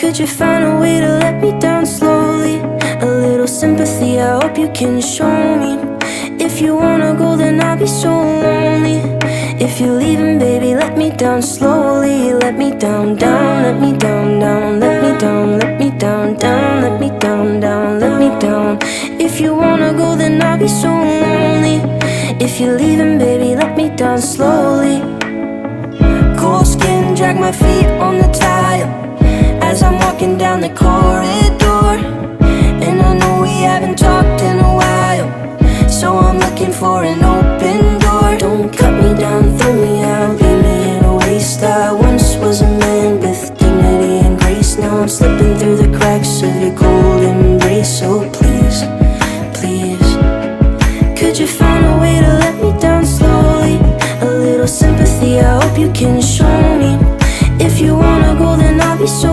Could you find a way to let me down slowly? A little sympathy, I hope you can show me. If you wanna go, then I'll be so lonely. If you're leaving, baby, let me down slowly. Let me down, down, let me down, down. Let me down, let me down, down. Let me down, down, let me down. If you wanna go, then I'll be so lonely. If you're leaving, baby, let me down slowly. Cold skin, drag my feet on the tile as I'm walking down the corridor. And I know we haven't talked in a while, so I'm looking for an open door. Don't cut me down, throw me out, leave me in a waste. I once was a man with dignity and grace. Now I'm slipping through the cracks of your cold embrace. So please, please, could you find a way to let me down slowly? A little sympathy, I hope you can show me. If you wanna go, then I'll be so